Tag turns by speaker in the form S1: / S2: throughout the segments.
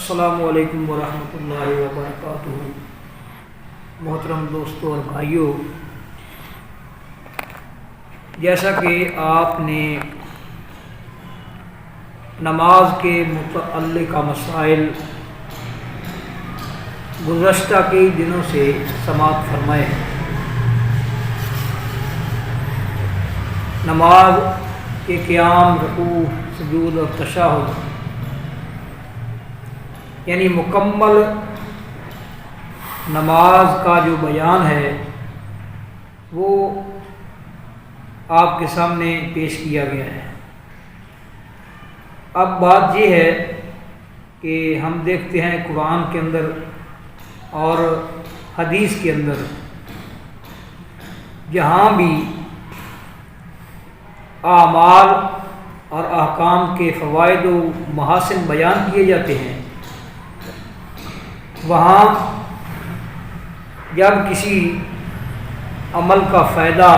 S1: السلام علیکم ورحمۃ اللہ وبرکاتہ۔ محترم دوستوں اور بھائیوں، جیسا کہ آپ نے نماز کے متعلقہ مسائل گزشتہ کئی دنوں سے سماعت فرمائے ہیں، نماز کے قیام، رکوع، سجود اور تشہد یعنی مکمل نماز کا جو بیان ہے وہ آپ کے سامنے پیش کیا گیا ہے۔ اب بات یہ ہے کہ ہم دیکھتے ہیں قرآن کے اندر اور حدیث کے اندر جہاں بھی اعمال اور احکام کے فوائد و محاسن بیان کیے جاتے ہیں، وہاں جب کسی عمل کا فائدہ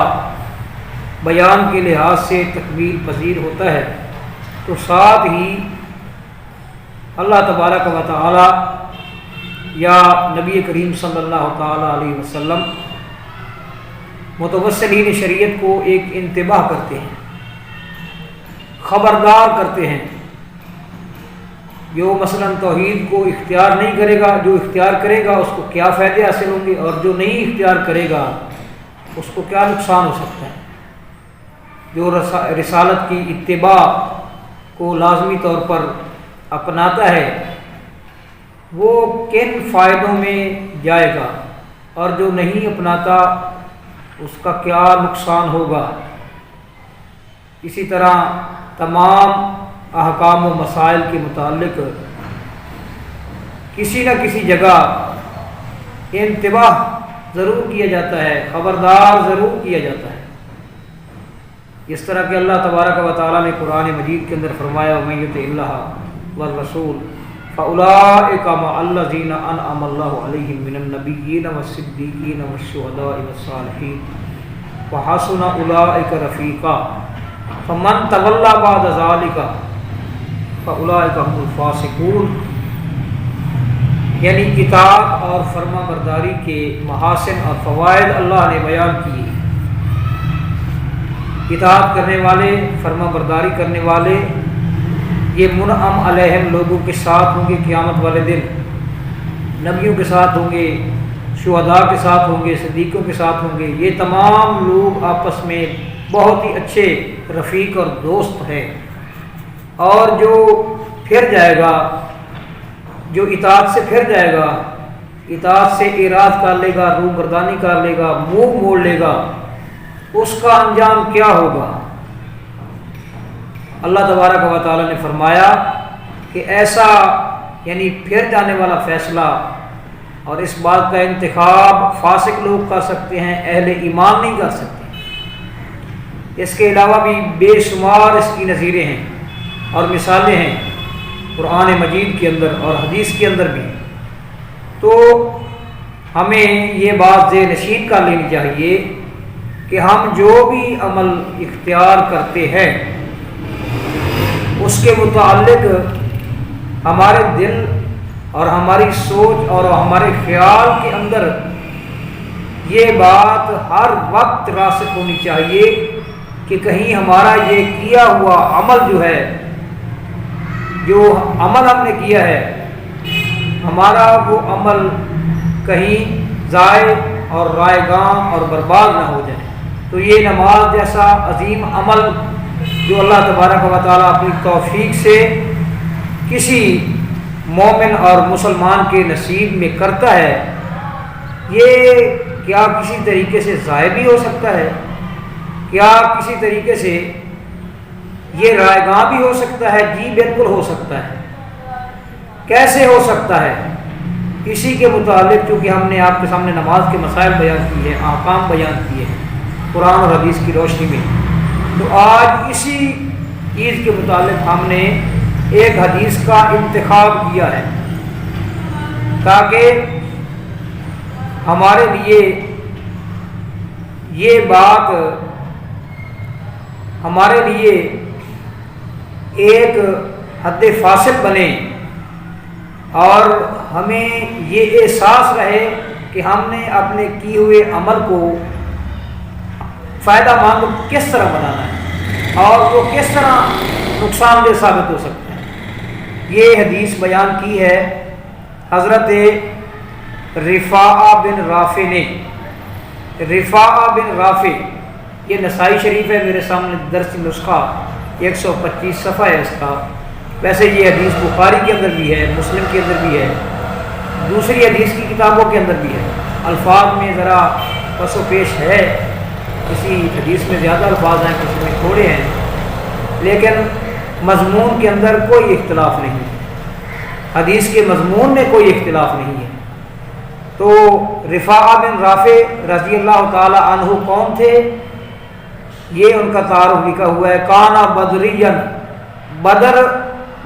S1: بیان کے لحاظ سے تکمیل پذیر ہوتا ہے تو ساتھ ہی اللہ تبارک و تعالی یا نبی کریم صلی اللہ تعالی علیہ وسلم متوسلین شریعت کو ایک انتباہ کرتے ہیں، خبردار کرتے ہیں۔ جو مثلا توحید کو اختیار نہیں کرے گا، جو اختیار کرے گا اس کو کیا فائدے حاصل ہوں گے، اور جو نہیں اختیار کرے گا اس کو کیا نقصان ہو سکتا ہے۔ جو رسالت کی اتباع کو لازمی طور پر اپناتا ہے وہ کن فائدوں میں جائے گا، اور جو نہیں اپناتا اس کا کیا نقصان ہوگا۔ اسی طرح تمام احکام و مسائل کے متعلق کسی نہ کسی جگہ انتباہ ضرور کیا جاتا ہے، خبردار ضرور کیا جاتا ہے۔ اس طرح کہ اللہ تبارک و تعالیٰ نے قرآن مجید کے اندر فرمایا وَمَن يُطِعِ اللَّهَ وَالرَّسُولَ فَأُولَٰئِكَ مَعَ الَّذِينَ أَنْعَمَ اللَّهُ عَلَيْهِم مِّنَ النَّبِيِّينَ وَالصِّدِّيقِينَ وَالشُّهَدَاءِ وَالصَّالِحِينَ وَحَسُنَ أُولَٰئِكَ رَفِيقًا فَمَن تَوَلَّىٰ بَعْدَ ذَٰلِكَ فَأُولَٰئِكَ هُمُ الْفَاسِقُونَ، یعنی اطاعت اور فرما برداری کے محاسن اور فوائد اللہ نے بیان کیے۔ اطاعت کرنے والے، فرما برداری کرنے والے یہ منعم علیہم لوگوں کے ساتھ ہوں گے قیامت والے دن، نبیوں کے ساتھ ہوں گے، شہداء کے ساتھ ہوں گے، صدیقوں کے ساتھ ہوں گے۔ یہ تمام لوگ آپس میں بہت ہی اچھے رفیق اور دوست ہیں۔ اور جو پھر جائے گا، جو اطاعت سے پھر جائے گا، اطاعت سے اعراض کر لے گا، روح گردانی کر لے گا، منہ موڑ لے گا، اس کا انجام کیا ہوگا؟ اللہ تبارک و تعالی نے فرمایا کہ ایسا یعنی پھر جانے والا فیصلہ اور اس بات کا انتخاب فاسق لوگ کر سکتے ہیں، اہل ایمان نہیں کر سکتے۔ اس کے علاوہ بھی بے شمار اس کی نظیریں ہیں اور مثالیں ہیں قرآن مجید کے اندر اور حدیث کے اندر بھی۔ تو ہمیں یہ بات ذہن نشین کر لینی چاہیے کہ ہم جو بھی عمل اختیار کرتے ہیں اس کے متعلق ہمارے دل اور ہماری سوچ اور ہمارے خیال کے اندر یہ بات ہر وقت راسخ ہونی چاہیے کہ کہیں ہمارا یہ کیا ہوا عمل جو ہے، جو عمل ہم نے کیا ہے، ہمارا وہ عمل کہیں ضائع اور رائیگاں اور برباد نہ ہو جائے۔ تو یہ نماز جیسا عظیم عمل جو اللہ تبارک و تعالیٰ اپنی توفیق سے کسی مومن اور مسلمان کے نصیب میں کرتا ہے، یہ کیا کسی طریقے سے ضائع بھی ہو سکتا ہے؟ کیا کسی طریقے سے یہ رائیگاں بھی ہو سکتا ہے؟ جی بالکل ہو سکتا ہے۔ کیسے ہو سکتا ہے؟ اسی کے متعلق چونکہ ہم نے آپ کے سامنے نماز کے مسائل بیان کیے ہیں، احکام بیان کیے ہیں قرآن اور حدیث کی روشنی میں، تو آج اسی چیز کے متعلق ہم نے ایک حدیث کا انتخاب کیا ہے تاکہ ہمارے لیے یہ بات ہمارے لیے ایک حد فاصل بنے اور ہمیں یہ احساس رہے کہ ہم نے اپنے کیے ہوئے عمل کو فائدہ مند کس طرح بنانا ہے اور وہ کس طرح نقصان دہ ثابت ہو سکتے ہیں۔ یہ حدیث بیان کی ہے حضرت رفاعہ بن رافع نے۔ رفاعہ بن رافع یہ نسائی شریف ہے، میرے سامنے درس نسخہ 125 صفحہ ہے اس کا۔ ویسے یہ حدیث بخاری کے اندر بھی ہے، مسلم کے اندر بھی ہے، دوسری حدیث کی کتابوں کے اندر بھی ہے۔ الفاظ میں ذرا پس و پیش ہے، کسی حدیث میں زیادہ الفاظ ہیں، کسی میں تھوڑے ہیں، لیکن مضمون کے اندر کوئی اختلاف نہیں ہے، حدیث کے مضمون میں کوئی اختلاف نہیں ہے۔ تو رفاعہ بن رافع رضی اللہ تعالی عنہ کون تھے؟ یہ ان کا تعارف لکھا ہوا ہے، کانا بدرین، بدر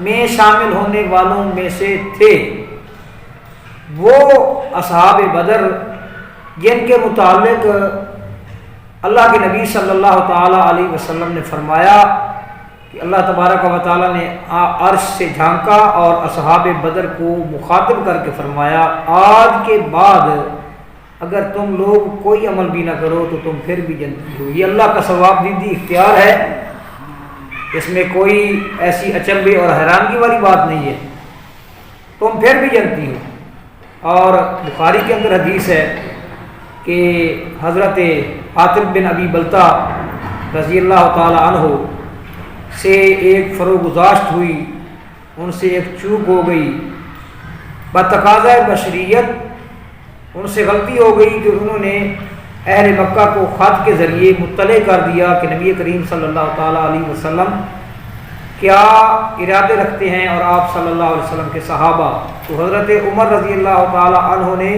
S1: میں شامل ہونے والوں میں سے تھے۔ وہ اصحاب بدر جن کے متعلق اللہ کے نبی صلی اللہ تعالی علیہ وسلم نے فرمایا کہ اللہ تبارک و تعالیٰ نے عرش سے جھانکا اور اصحاب بدر کو مخاطب کر کے فرمایا، آج کے بعد اگر تم لوگ کوئی عمل بھی نہ کرو تو تم پھر بھی جنتی ہو۔ یہ اللہ کا ثواب دیدی اختیار ہے، اس میں کوئی ایسی اچنبے اور حیرانگی والی بات نہیں ہے، تم پھر بھی جنتی ہو۔ اور بخاری کے اندر حدیث ہے کہ حضرت حاتب بن ابی بلتہ رضی اللہ تعالی عنہ سے ایک فروگزاشت ہوئی، ان سے ایک چوک ہو گئی، بتقاضۂ بشریت ان سے غلطی ہو گئی کہ انہوں نے اہل مکہ کو خط کے ذریعے مطلع کر دیا کہ نبی کریم صلی اللہ تعالیٰ علیہ وسلم کیا ارادے رکھتے ہیں اور آپ صلی اللہ علیہ وسلم کے صحابہ۔ تو حضرت عمر رضی اللہ تعالیٰ عنہ نے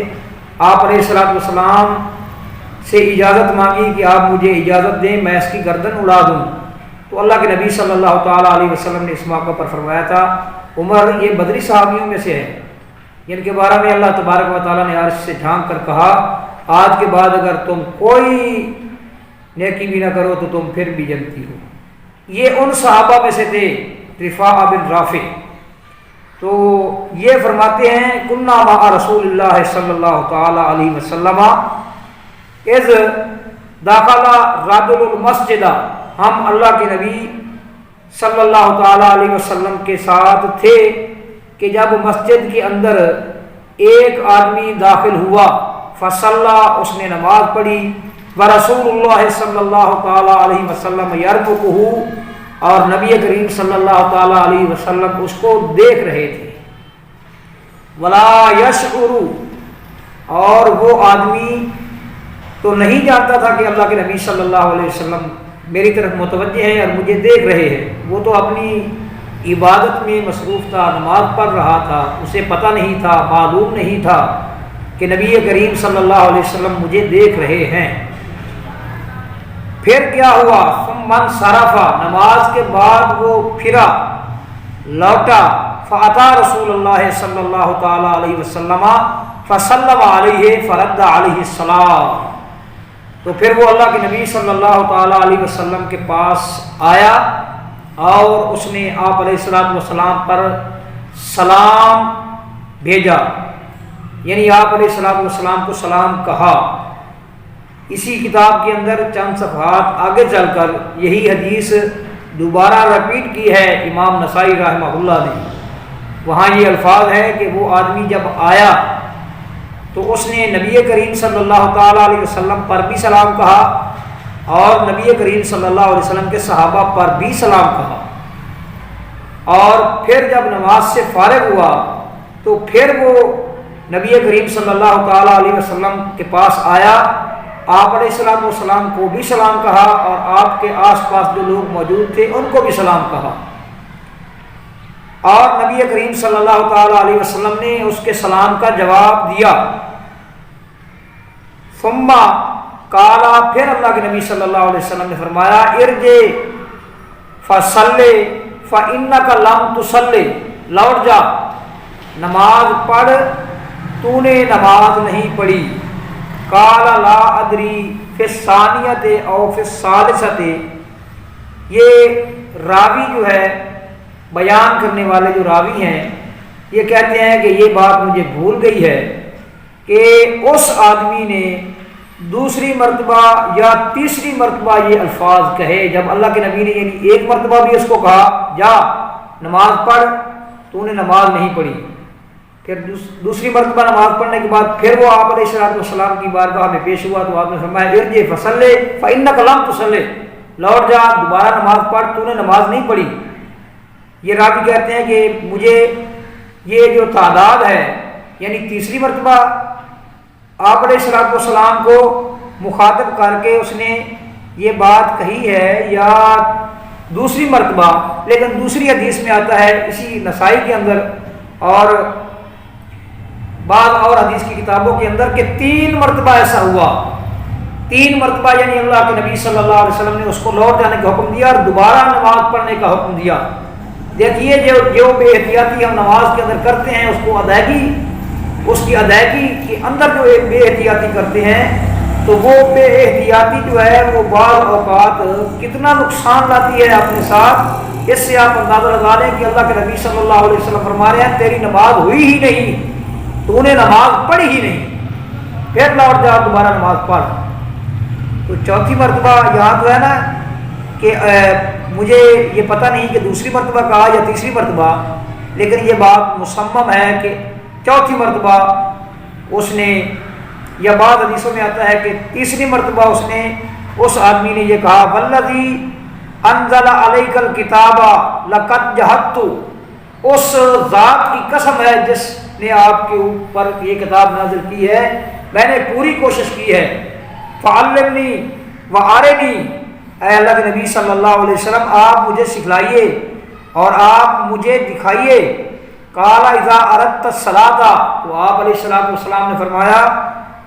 S1: آپ علیہ السلام سے اجازت مانگی کہ آپ مجھے اجازت دیں میں اس کی گردن اڑا دوں۔ تو اللہ کے نبی صلی اللہ تعالیٰ علیہ وسلم نے اس موقع پر فرمایا تھا، عمر یہ بدری صحابیوں میں سے ہے جن کے بارے میں اللہ تبارک و تعالیٰ نے عرش سے جھانک کر کہا، آج کے بعد اگر تم کوئی نیکی بھی نہ کرو تو تم پھر بھی جنتی ہو۔ یہ ان صحابہ میں سے تھے رفاعہ بن رافع۔ تو یہ فرماتے ہیں، کنا مع رسول اللہ صلی اللہ تعالیٰ علیہ وسلم اذ داخل رجل المسجد، ہم اللہ کے نبی صلی اللہ تعالیٰ علیہ وسلم کے ساتھ تھے کہ جب مسجد کے اندر ایک آدمی داخل ہوا، فصلی، اس نے نماز پڑھی، ورسول اللہ صلی اللہ تعالیٰ علیہ وسلم یرمقہ، اور نبی کریم صلی اللہ تعالیٰ علیہ وسلم اس کو دیکھ رہے تھے، ولا یشعر، اور وہ آدمی تو نہیں جانتا تھا کہ اللہ کے نبی صلی اللہ علیہ وسلم میری طرف متوجہ ہیں اور مجھے دیکھ رہے ہیں، وہ تو اپنی عبادت میں مصروف تھا، نماز پڑھ رہا تھا، اسے پتہ نہیں تھا، معلوم نہیں تھا کہ نبی کریم صلی اللہ علیہ وسلم مجھے دیکھ رہے ہیں۔ پھر کیا ہوا؟ ثم انصرف، نماز کے بعد وہ پھرا، لوٹا، فاتا رسول اللہ صلی اللہ تعالیٰ علیہ وسلم فسلم علیہ فرد علیہ السلام، تو پھر وہ اللہ کے نبی صلی اللہ تعالیٰ علیہ وسلم کے پاس آیا اور اس نے آپ علیہ السلام پر سلام بھیجا، یعنی آپ علیہ السلام کو سلام کہا۔ اسی کتاب کے اندر چند صفحات آگے چل کر یہی حدیث دوبارہ رپیٹ کی ہے امام نسائی رحمہ اللہ نے۔ وہاں یہ الفاظ ہے کہ وہ آدمی جب آیا تو اس نے نبی کریم صلی اللہ تعالیٰ علیہ وسلم پر بھی سلام کہا اور نبی کریم صلی اللہ علیہ وسلم کے صحابہ پر بھی سلام کہا، اور پھر جب نماز سے فارغ ہوا تو پھر وہ نبی کریم صلی اللہ تعالیٰ علیہ وسلم کے پاس آیا، آپ علیہ السلام کو بھی سلام کہا اور آپ کے آس پاس جو لوگ موجود تھے ان کو بھی سلام کہا، اور نبی کریم صلی اللہ تعالیٰ علیہ وسلم نے اس کے سلام کا جواب دیا۔ ثم قال، پھر اللہ کے نبی صلی اللہ علیہ وسلم نے فرمایا، ارجع فصلی فانک لم تصلی، لوٹ جا، نماز پڑھ، تو نے نماز نہیں پڑھی۔ قال لا ادری فی الثانیۃ او فی الثالثۃ، یہ راوی جو ہے، بیان کرنے والے جو راوی ہیں، یہ کہتے ہیں کہ یہ بات مجھے بھول گئی ہے کہ اس آدمی نے دوسری مرتبہ یا تیسری مرتبہ یہ الفاظ کہے، جب اللہ کے نبی نے یعنی ایک مرتبہ بھی اس کو کہا جا نماز پڑھ، تو نے نماز نہیں پڑھی، پھر دوسری مرتبہ نماز پڑھنے کے بعد پھر وہ آپ علیہ السلام کی بارگاہ میں پیش ہوا تو آپ نے فرمایا ارجع فصلی فإنک لم تصلی، لوٹ جا دوبارہ نماز پڑھ، تو نے نماز نہیں پڑھی۔ یہ راوی کہتے ہیں کہ مجھے یہ جو تعداد ہے یعنی تیسری مرتبہ آپ علیہ السلام کو مخاطب کر کے اس نے یہ بات کہی ہے یا دوسری مرتبہ، لیکن دوسری حدیث میں آتا ہے اسی نسائی کے اندر اور بعض اور حدیث کی کتابوں کے اندر کہ 3 مرتبہ ایسا ہوا، 3 مرتبہ یعنی اللہ کے نبی صلی اللہ علیہ وسلم نے اس کو لوٹ جانے کا حکم دیا اور دوبارہ نماز پڑھنے کا حکم دیا۔ دیکھیے جو بے احتیاطی ہم نماز کے اندر کرتے ہیں اس کی ادائیگی کے اندر جو ایک بے احتیاطی کرتے ہیں تو وہ بے احتیاطی جو ہے وہ بعض اوقات کتنا نقصان لاتی ہے اپنے ساتھ۔ اس سے آپ اندازہ لگا لیں کہ اللہ کے نبی صلی اللہ علیہ وسلم فرما رہے ہیں تیری نماز ہوئی ہی نہیں، تو نے نماز پڑھی ہی نہیں، پھر لوٹ جا دوبارہ نماز پڑھ۔ تو چوتھی مرتبہ یہاں تو ہے نا کہ مجھے یہ پتہ نہیں کہ دوسری مرتبہ کہا یا تیسری مرتبہ، لیکن یہ بات مصمم ہے کہ چوتھی مرتبہ اس نے، یا بعض حدیثوں میں آتا ہے کہ تیسری مرتبہ اس نے اس آدمی نے یہ کہا والذی انزل علیک الکتاب لقد جہدت، اس ذات کی قسم ہے جس نے آپ کے اوپر یہ کتاب نازل کی ہے، میں نے پوری کوشش کی ہے۔ فعلمنی وارنی، اے اللہ کے نبی صلی اللہ علیہ وسلم آپ مجھے سکھلائیے اور آپ مجھے دکھائیے۔ قال اذا اردت الصلاۃ، تو آپ علیہ السلام نے فرمایا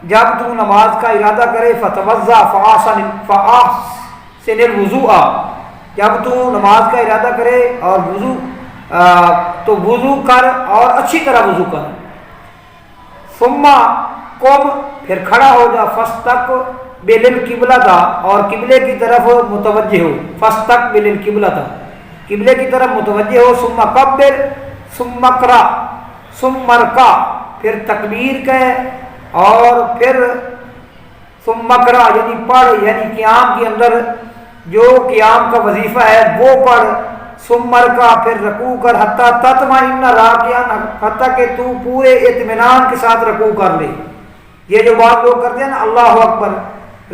S1: جب تو نماز کا ارادہ کرے فتوضا فاحسن الوضوء، جب تو نماز کا ارادہ کرے اور وضو تو وضو کر اور اچھی طرح وضو کر۔ ثم قم، پھر کھڑا ہو جا، فاستقبل القبلۃ، اور قبلے کی طرف متوجہ ہو، فاستقبل القبلۃ، قبلے کی طرف متوجہ ہو۔ ثم کبر ثم اقرا ثم ارکع، پھر تکبیر کہے اور پھر ثم اقرا یعنی پڑھ، یعنی قیام کے اندر جو قیام کا وظیفہ ہے وہ پڑھ۔ ثم ارکع، پھر رکوع کر، حتی تطمئن راکعا، حتیٰ کہ تو پورے اطمینان کے ساتھ رکوع کر لے۔ یہ جو بات لوگ کرتے ہیں نا اللہ اکبر،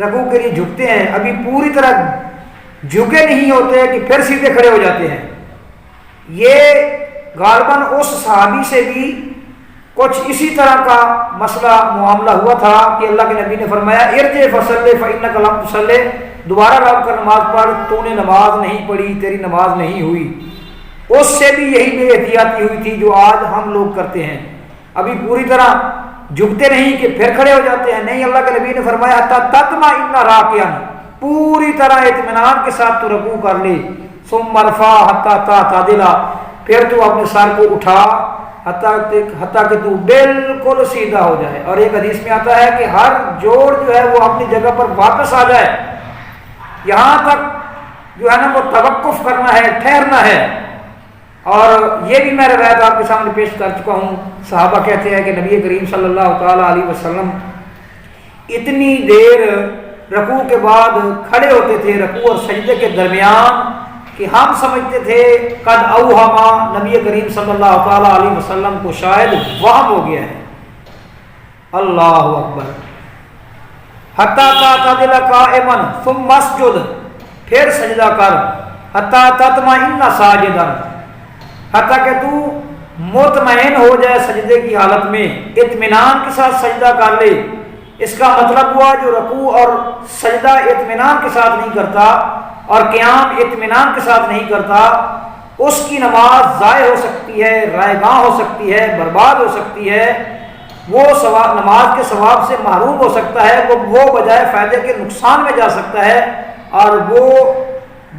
S1: رکوع کے لیے جھکتے ہیں، ابھی پوری طرح جھکے نہیں ہوتے کہ پھر سیدھے کھڑے ہو جاتے ہیں۔ یہ غالباً اس صحابی سے بھی کچھ اسی طرح کا مسئلہ معاملہ ہوا تھا کہ اللہ کے نبی نے فرمایا ارجع فصلی فإنک لم تصلی، دوبارہ لوٹ کر نماز پڑھ، تو نے نماز نہیں پڑھی، تیری نماز نہیں ہوئی۔ اس سے بھی یہی بے احتیاطی ہوئی تھی جو آج ہم لوگ کرتے ہیں، ابھی پوری طرح جھکتے نہیں کہ پھر کھڑے ہو جاتے ہیں، نہیں، اللہ کے نبی نے فرمایا حتی تطمئن راکعا، پوری طرح اطمینان کے ساتھ تو رکوع کر لے۔ ثم ارفع حتی تعتدل، پھر تو اپنے سر کو اٹھا حتیٰ کہ تو بالکل سیدھا ہو جائے۔ اور ایک حدیث میں آتا ہے کہ ہر جوڑ جو ہے وہ اپنی جگہ پر واپس آ جائے، یہاں تک جو ہے نا وہ توقف کرنا ہے، ٹھہرنا ہے۔ اور یہ بھی میں روایت آپ کے سامنے پیش کر چکا ہوں، صحابہ کہتے ہیں کہ نبی کریم صلی اللہ تعالیٰ علیہ وسلم اتنی دیر رکوع کے بعد کھڑے ہوتے تھے رکوع اور سجدے کے درمیان کہ ہم سمجھتے تھے قد اوہما، نبی کریم صلی اللہ تعالیٰ علیہ وسلم کو شاید وہم ہو گیا ہے۔ اللہ اکبر۔ حتی تعتدل قائما ثم اسجد، پھر سجدہ کر، حتی تطمئن ساجدا، حتیٰ کہ تو مطمئن ہو جائے سجدے کی حالت میں، اطمینان کے ساتھ سجدہ کر لے۔ اس کا مطلب ہوا جو رکوع اور سجدہ اطمینان کے ساتھ نہیں کرتا اور قیام اطمینان کے ساتھ نہیں کرتا، اس کی نماز ضائع ہو سکتی ہے، رائے گاں ہو سکتی ہے، برباد ہو سکتی ہے، وہ نماز کے ثواب سے محروم ہو سکتا ہے، وہ بجائے فائدے کے نقصان میں جا سکتا ہے، اور وہ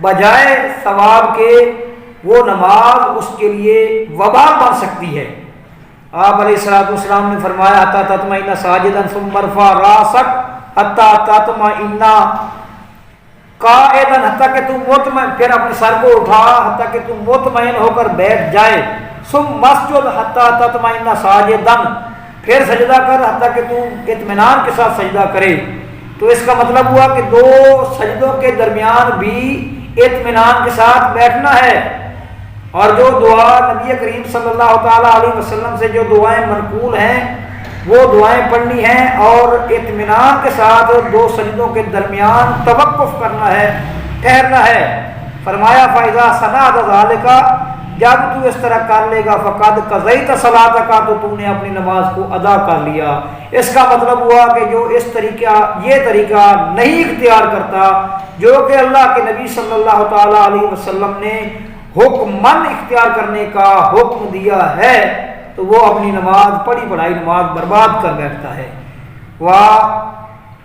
S1: بجائے ثواب کے وہ نماز اس کے لیے وبال بن سکتی ہے۔ آپ علیہ السلام نے فرمایا حتی تطمئن ساجدا ثم ارفع راسک حتی تطمئن قائدن حتیٰ کہ تم مطمئن، پھر اپنے سر کو اٹھا حتیٰ کہ تم مطمئن ہو کر بیٹھ جائے، ثم مسجد حتیٰ تطمئن ساجدن، پھر سجدہ کر حتیٰ کہ تم اطمینان کے ساتھ سجدہ کرے۔ تو اس کا مطلب ہوا کہ دو سجدوں کے درمیان بھی اطمینان کے ساتھ بیٹھنا ہے، اور جو دعا نبی کریم صلی اللہ تعالیٰ علیہ وسلم سے جو دعائیں منقول ہیں وہ دعائیں پڑھنی ہیں، اور اطمینان کے ساتھ دو سجدوں کے درمیان توقف کرنا ہے، ٹھہرنا ہے۔ فرمایا فَإِذَا صَنَعْتَ ذَلِكَ، جب تو اس طرح کر لے گا، فَقَدْ قَضَيْتَ صَلَاتَكَ، تو نے اپنی نماز کو ادا کر لیا۔ اس کا مطلب ہوا کہ جو اس طریقہ یہ طریقہ نہیں اختیار کرتا جو کہ اللہ کے نبی صلی اللہ تعالیٰ علیہ وسلم نے حکماً اختیار کرنے کا حکم دیا ہے، تو وہ اپنی نماز پڑھی پڑھائی نماز برباد کر بیٹھتا ہے۔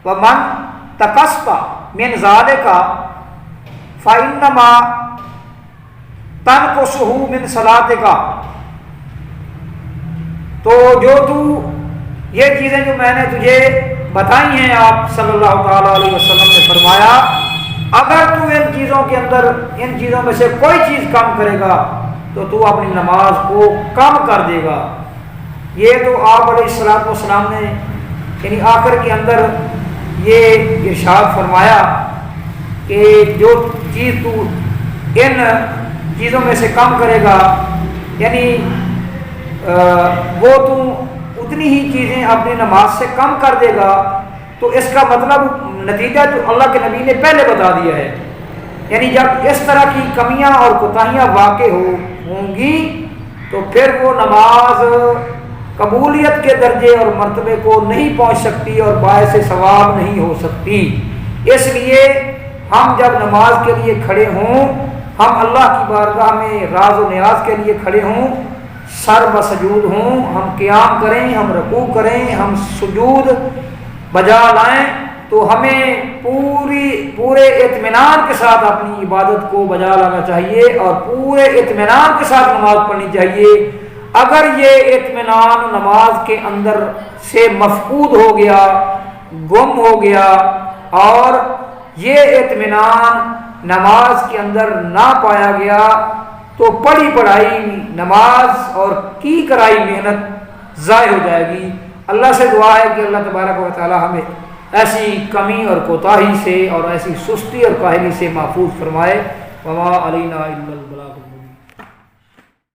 S1: وَمَنْ تَقَصَّ مِنْ ذَلِكَ فَإِنَّمَا تَنْقُصُهُ مِنْ صَلَاتِكَ، تو جو تو یہ چیزیں جو میں نے تجھے بتائی ہیں، آپ صلی اللہ تعالیٰ علیہ وسلم نے فرمایا اگر تو ان چیزوں کے اندر ان چیزوں میں سے کوئی چیز کم کرے گا تو تو اپنی نماز کو کم کر دے گا۔ یہ تو آپ علیہ الصلوۃ والسلام نے یعنی آخر کے اندر یہ ارشاد فرمایا کہ جو چیز تو ان چیزوں میں سے کم کرے گا، یعنی وہ تو اتنی ہی چیزیں اپنی نماز سے کم کر دے گا، تو اس کا مطلب نتیجہ تو اللہ کے نبی نے پہلے بتا دیا ہے، یعنی جب اس طرح کی کمیاں اور کوتاہیاں واقع ہوں گی تو پھر وہ نماز قبولیت کے درجے اور مرتبے کو نہیں پہنچ سکتی اور باعث ثواب نہیں ہو سکتی۔ اس لیے ہم جب نماز کے لیے کھڑے ہوں، ہم اللہ کی بارگاہ میں راز و نیاز کے لیے کھڑے ہوں، سر بسجود ہوں، ہم قیام کریں، ہم رکوع کریں، ہم سجود بجا لائیں، تو ہمیں پورے اطمینان کے ساتھ اپنی عبادت کو بجا لانا چاہیے اور پورے اطمینان کے ساتھ نماز پڑھنی چاہیے۔ اگر یہ اطمینان نماز کے اندر سے مفقود ہو گیا، گم ہو گیا، اور یہ اطمینان نماز کے اندر نہ پایا گیا تو پڑھی پڑھائی نماز اور کی کرائی محنت ضائع ہو جائے گی۔ اللہ سے دعا ہے کہ اللہ تبارک و تعالی ہمیں ایسی کمی اور کوتاہی سے اور ایسی سستی اور کاہلی سے محفوظ فرمائے۔ وما علینا الا